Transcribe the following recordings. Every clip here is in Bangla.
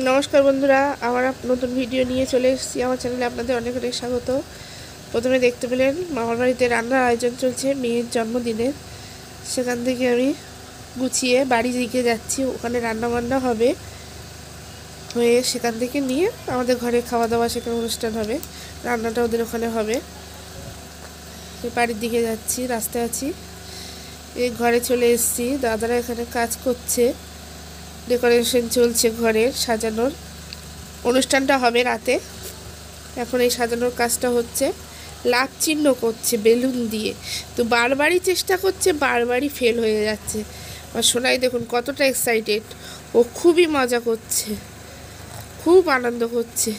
নমস্কার বন্ধুরা, আমার নতুন ভিডিও নিয়ে চলে এসেছি। আমার চ্যানেলে আপনাদের অনেক অনেক স্বাগত। প্রথমে দেখতে পেলেন মামার বাড়িতে রান্নার আয়োজন চলছে মেয়ের জন্মদিনে। সেখান থেকে আমি গুছিয়ে বাড়ি দিকে যাচ্ছি, ওখানে রান্না বান্না হবে, হয়ে সেখান থেকে নিয়ে আমাদের ঘরে খাওয়া দাওয়া সেখানে অনুষ্ঠান হবে, রান্নাটা ওদের ওখানে হবে। বাড়ির দিকে যাচ্ছি, রাস্তায় আছি, এই ঘরে চলে এসেছি। দাদারা এখানে কাজ করছে, ডেকোরেশন চলছে, ঘরের সাজানোর। অনুষ্ঠানটা হবে রাতে, এখন এই সাজানোর কাজটা হচ্ছে। লাভ চিহ্ন করছে বেলুন দিয়ে, তো বারবারই চেষ্টা করছে, বারবারই ফেল হয়ে যাচ্ছে। আর সোনাই দেখুন কতটা এক্সাইটেড, ও খুবই মজা করছে, খুব আনন্দ করছে,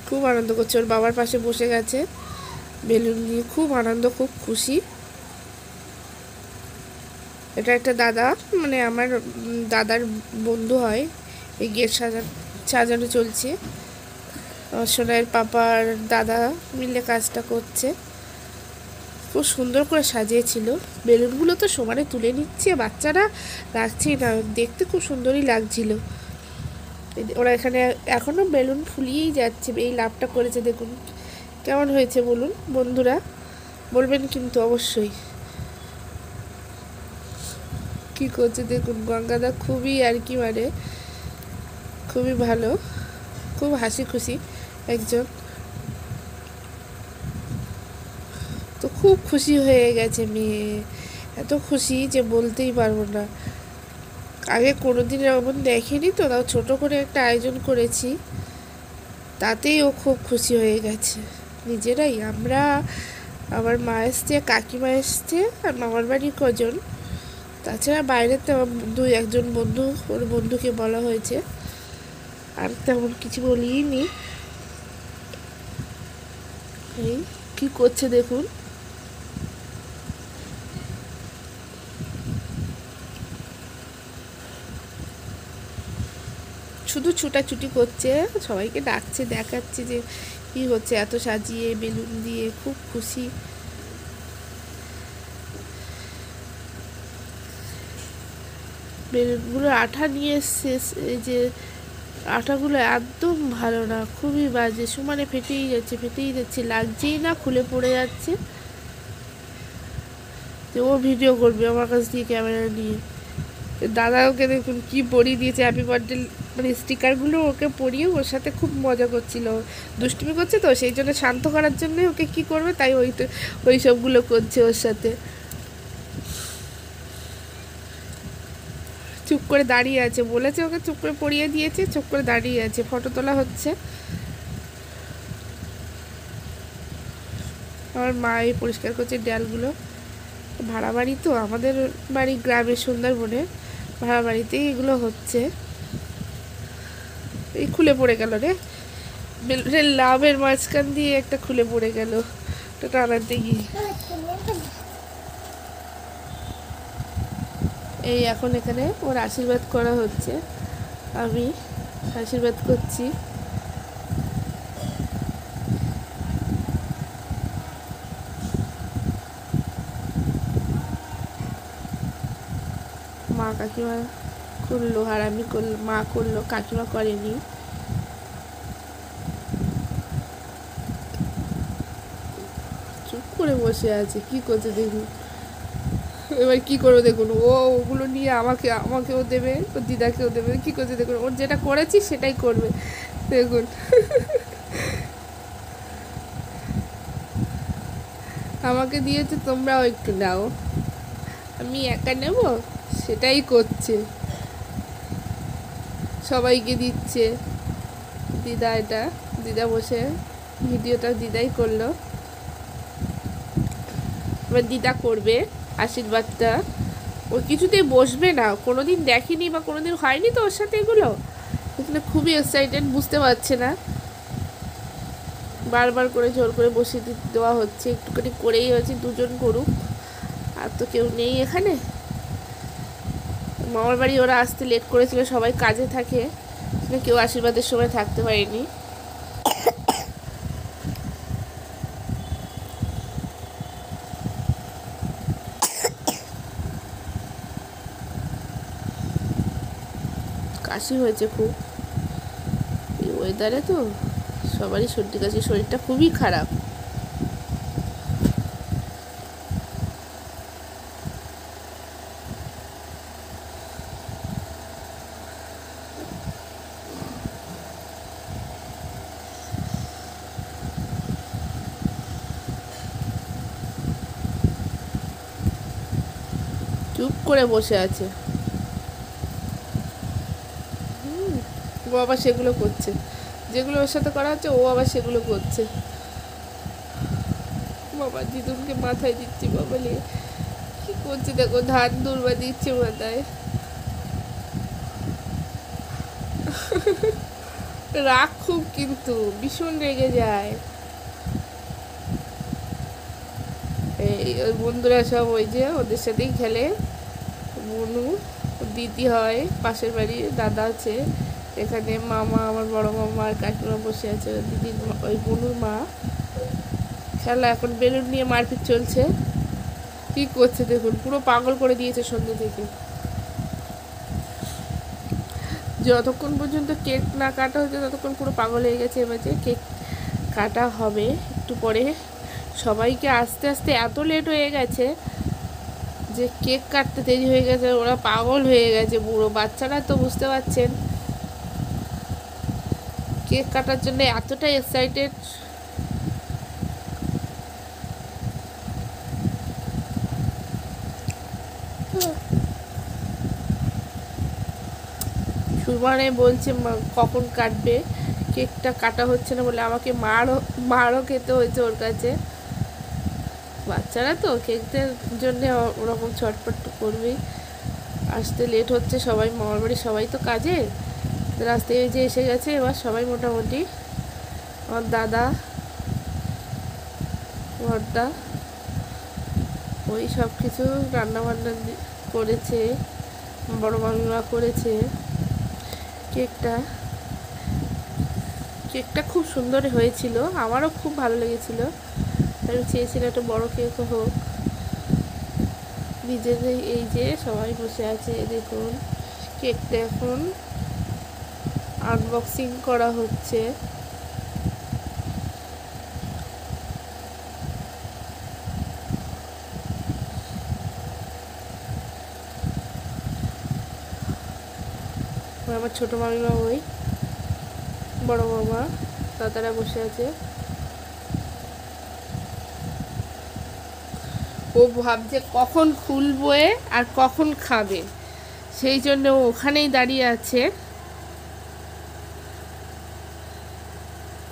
খুব আনন্দ করছে। ওর বাবার পাশে বসে গেছে, বেলুন নিয়ে খুব আনন্দ, খুব খুশি। এটা একটা দাদা, মানে আমার দাদার বন্ধু হয়। এই গেট সাজানো চলছে, সোনাইয়ের পাপার দাদা মিলে কাজটা করছে। খুব সুন্দর করে সাজিয়েছিল, বেলুনগুলো তো সমানে তুলে নিচ্ছে, বাচ্চারা রাখছেই না, দেখতে খুব সুন্দরই লাগছিল। ওরা এখানে এখনও বেলুন ফুলিয়েই যাচ্ছে। এই লাভটা করেছে দেখুন, কেমন হয়েছে বলুন বন্ধুরা, বলবেন কিন্তু অবশ্যই। কি করছে দেখুন গঙ্গাদা, খুবই আর কি, মানে খুবই ভালো, খুব হাসি খুশি একজন। তো খুব খুশি হয়ে গেছে মেয়ে, এত খুশি যে বলতেই পারবো না। আগে কোনোদিন এমন দেখেনি তো, তাও ছোটো করে একটা আয়োজন করেছি, তাতেই ও খুব খুশি হয়ে গেছে। নিজেরাই আমরা, আমার মা এসছে, কাকিমা এসছে, আর মামার বাড়ির কজন, তাছাড়া বাইরেতে আমার একজন বন্ধু, ওর বন্ধুকে বলা হয়েছে, আর তেমন কিছু বলিনি। এই কি করছে দেখুন, শুধু ছুটাছুটি করছে, সবাইকে ডাকছে, দেখাচ্ছে যে কি হচ্ছে, এত সাজিয়ে বেলুন দিয়ে, খুব খুশি। বেলুনগুলো আঠা নিয়ে এসছে, এই যে আঠাগুলো একদম ভালো না, খুবই বাজে, সমানে ফেটেই যাচ্ছে, ফেটেই যাচ্ছে, লাগছেই না, খুলে পড়ে যাচ্ছে। তো ও ভিডিও করবে আমার কাছ দিয়ে ক্যামেরা নিয়ে। দাদা ওকে দেখুন কি পরিয়ে দিয়েছে, হ্যাপি বার্থডে মানে স্টিকারগুলো ওকে পরিয়ে ওর সাথে খুব মজা করছিল। দুষ্টুমি করছে তো, সেই জন্য শান্ত করার জন্য ওকে কি করবে, তাই ওই সবগুলো করছে ওর সাথে। চুপ করে দাঁড়িয়ে আছে, বলেছে ওকে চুপ করে পরিয়ে দিয়েছে, চুপ করে দাঁড়িয়ে আছে, ফটো তোলা হচ্ছে। আমার মা এই পরিষ্কার করছে ডালগুলো। ভাড়া বাড়ি তো, আমাদের বাড়ি গ্রামের সুন্দরবনে, ভাড়া বাড়িতেই এগুলো হচ্ছে। এই খুলে পড়ে গেল রে, বেলুনের লাভের মাঝখান দিয়ে একটা খুলে পড়ে গেল, ওটা টানাতে গিয়ে। এই এখন এখানে ওর আশীর্বাদ করা হচ্ছে, আমি আশীর্বাদ করছি। মা কাকিমা করলো, আর আমি করলো, মা করলো, কাকিমা করেনি। চুপ করে বসে আছে, কি করছে দেখুন। এবার কি করবে দেখুন, ওগুলো নিয়ে আমাকেও দেবে, ওর দিদাকেও দেবে, কি করছে দেখুন, ওর যেটা করেছি সেটাই করবে দেখুন। আমাকে দিয়েছে, তোমরাও একটু নাও, আমি একা নেব, সেটাই করছে, সবাইকে দিচ্ছে। দিদা, এটা দিদা বসে ভিডিওটা দিদাই করলো, এবার দিদা করবে আশীর্বাদটা। ও কিছুতেই বসবে না, কোনোদিন দেখেনি বা কোনোদিন হয়নি তো ওর সাথে এগুলো, এখানে খুবই এক্সাইটেড, বুঝতে পারছে না, বারবার করে জোর করে বসিয়ে দেওয়া হচ্ছে, একটুখানি করেই হয়েছে, দুজন করুক, আর তো কেউ নেই এখানে। মামার বাড়ি ওরা আসতে লেট করেছিল, সবাই কাজে থাকে, কেউ আশীর্বাদের সময় থাকতে পারেনি। কাশি হয়েছে খুব, এই ওয়েদারে তো সবারই সর্দি কাশি, শরীরটা খুবই খারাপ। চুপ করে বসে আছে, ও আবার সেগুলো করছে, যেগুলো ওর সাথে করা হচ্ছে ও আবার সেগুলো করছে। বাবা দিদুনকে মাথায় দিচ্ছি, বাবা নিয়ে কি করছে দেখো, ধান দুর্বা দিচ্ছে মাথায়। রাগ খুব, কিন্তু ভীষণ রেগে যায়। এই ওর বন্ধুরা সব ওই যে ওদের সাথেই খেলে, বনু দিদি হয়, পাশের বাড়ির দাদা আছে, এখানে মামা, আমার বড় মামা আর কাকিমা বসে আছে, দিদির ওই বনুর মা। খেলা এখন বেলুন নিয়ে মারপিট চলছে, কি করছে দেখুন, পুরো পাগল করে দিয়েছে সন্ধ্যে থেকে। যতক্ষণ পর্যন্ত কেক না কাটা হচ্ছে ততক্ষণ পুরো পাগল হয়ে গেছে। এবার যে কেক কাটা হবে একটু পরে, সবাইকে আস্তে আস্তে এত লেট হয়ে গেছে যে কেক কাটতে দেরি হয়ে গেছে, ওরা পাগল হয়ে গেছে বুড়ো বাচ্চারা, তো বুঝতে পারছেন কেক কাটার জন্য এতটা এক্সাইটেড। সুমানে বলছে কখন কাটবে, কেকটা কাটা হচ্ছে না বলে আমাকে মারও খেতে হয়েছে ওর কাছে। বাচ্চারা তো কেকদের জন্য ওরকম ছটপট করবেই। আসতে লেট হচ্ছে, সবাই মামার বাড়ি সবাই তো কাজে, রাস্তায় যে এসে গেছে এবার সবাই মোটামুটি। আমার দাদা বড়দা ওই সব কিছু রান্নাবান্না করেছে, বড় মামিমা করেছে। কেকটা খুব সুন্দর হয়েছিল, আমারও খুব ভালো লেগেছিল। আমি চেয়েছিলাম একটা বড় কেক হোক। নিজেদের এই যে সবাই বসে আছে দেখুন, কেকটা এখন আনবক্সিং করা হচ্ছে। আমার ছোট মামিমা, ওই বড় মামা, দাদারা বসে আছে। ও ভাবছে কখন খুলবো আর কখন খাবে, সেই জন্য ও ওখানেই দাঁড়িয়ে আছে।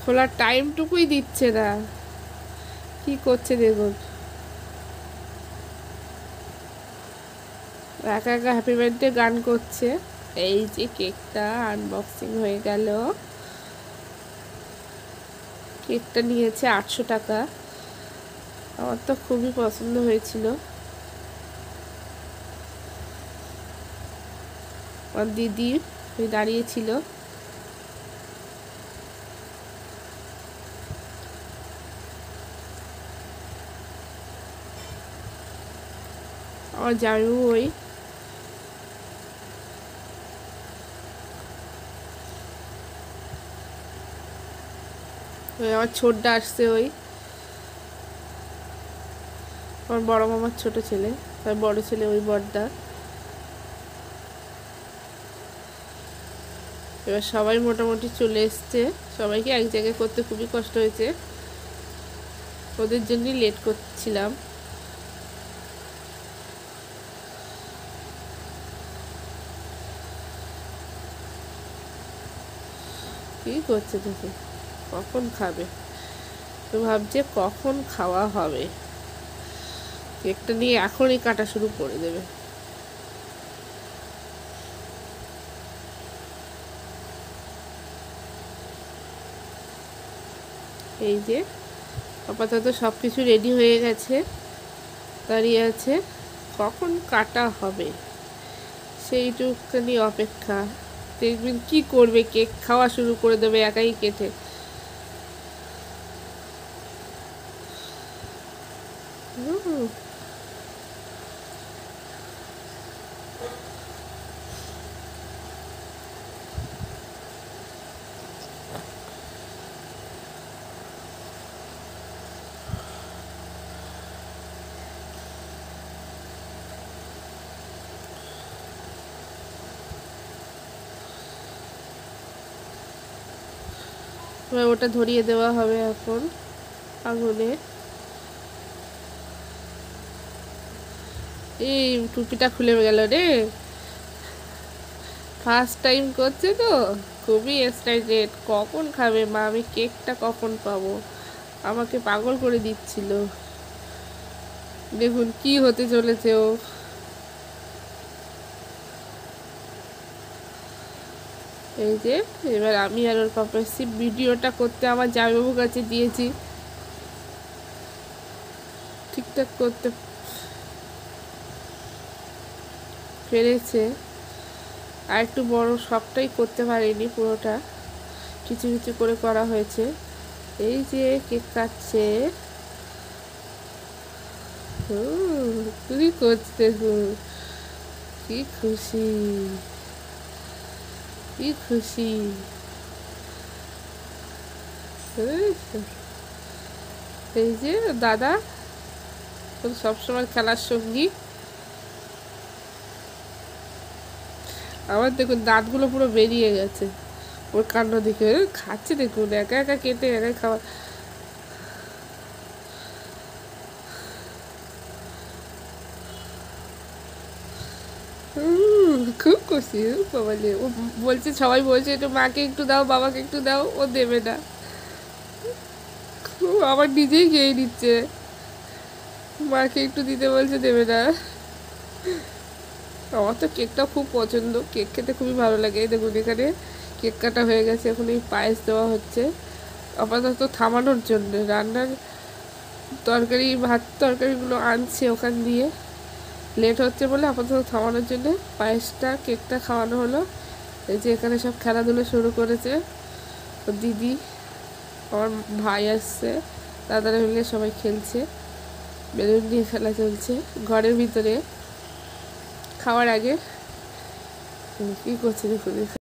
খোলার টাইমটুকুই দিচ্ছে না, কি করছে দেখুন, একা একা হ্যাপি বার্থডে গান করছে। এই যে কেকটা আনবক্সিং হয়ে গেল। কেকটা নিয়েছে 800 টাকা, আমার তো খুবই পছন্দ হয়েছিল। আমার দিদি ওই দাঁড়িয়েছিল। আমার জামাইবাবু ওই আমার ছোটদা আসছে, ওই আমার বড় মামার ছোট ছেলে, তার বড় ছেলে ওই বড়দা। এবার সবাই মোটামুটি চলে এসছে, সবাইকে এক জায়গায় করতে খুবই কষ্ট হয়েছে, ওদের জন্যই লেট করছিলাম। কি করছে দেখে, কখন খাবে, তো ভাবছে কখন খাওয়া হবে, কেকটা নিয়ে এখনই কাটা শুরু করে দেবে। এই যে আপাতত সব কিছু রেডি হয়ে গেছে, দাঁড়িয়ে আছে কখন কাটা হবে সেইটুকুনি অপেক্ষা। দেখবেন কি করবে, কেক খাওয়া শুরু করে দেবে একাই কেটে। এবার ওটা ধরিয়ে দেওয়া হবে এখন আগুনে। এই টুপিটা খুলে গেল রে, ফার্স্ট টাইম করছে তো, খুবই এক্সাইটেড। কখন খাবে মা, আমি কেকটা কখন পাবো, আমাকে পাগল করে দিচ্ছিল। দেখুন কি হতে চলেছে ও। এই যে এবার আমি আর ওর পাপা এসেছি ভিডিওটা করতে, আমার জামাইবাবুর কাছে দিয়েছি ঠিকঠাক করতে পেরেছে। আর একটু বড়, সবটাই করতে পারিনি, পুরোটা কিছু কিছু করে করা হয়েছে। এই যে কেক কাটছে, তুই করছে, কি খুশি, কি খুশি। এই যে দাদা সবসময় খেলার সঙ্গী। আমার দেখুন দাঁতগুলো পুরো বেরিয়ে গেছে ওর কাণ্ড দেখে। খাচ্ছে দেখুন, একা একা কেটে একা খাওয়া। খুব খুশি বাবালে। ও বলছে, সবাই বলছে একটু মাকে একটু দাও, বাবাকে একটু দাও, ও দেবে না, খুব আবার নিজেই খেয়ে নিচ্ছে। মাকে একটু দিতে বলছে, দেবে না। আমার তো কেকটা খুব পছন্দ, কেক খেতে খুবই ভালো লাগে। দেখুন এখানে কেক কাটা হয়ে গেছে, এখন এই পায়েস দেওয়া হচ্ছে আপাতত থামানোর জন্য। রান্নার তরকারি, ভাত তরকারিগুলো আনছে ওখান দিয়ে, লেট হচ্ছে বলে আপাতত থামানোর জন্য পায়েসটা, কেকটা খাওয়ানো হলো। এই যে এখানে সব খেলাধুলো শুরু করেছে, ও দিদি, আমার ভাই আসছে, দাদারা মিলে সবাই খেলছে, বেলুন দিয়ে খেলা চলছে ঘরের ভিতরে। খাওয়ার আগে কি করছে দেখুন।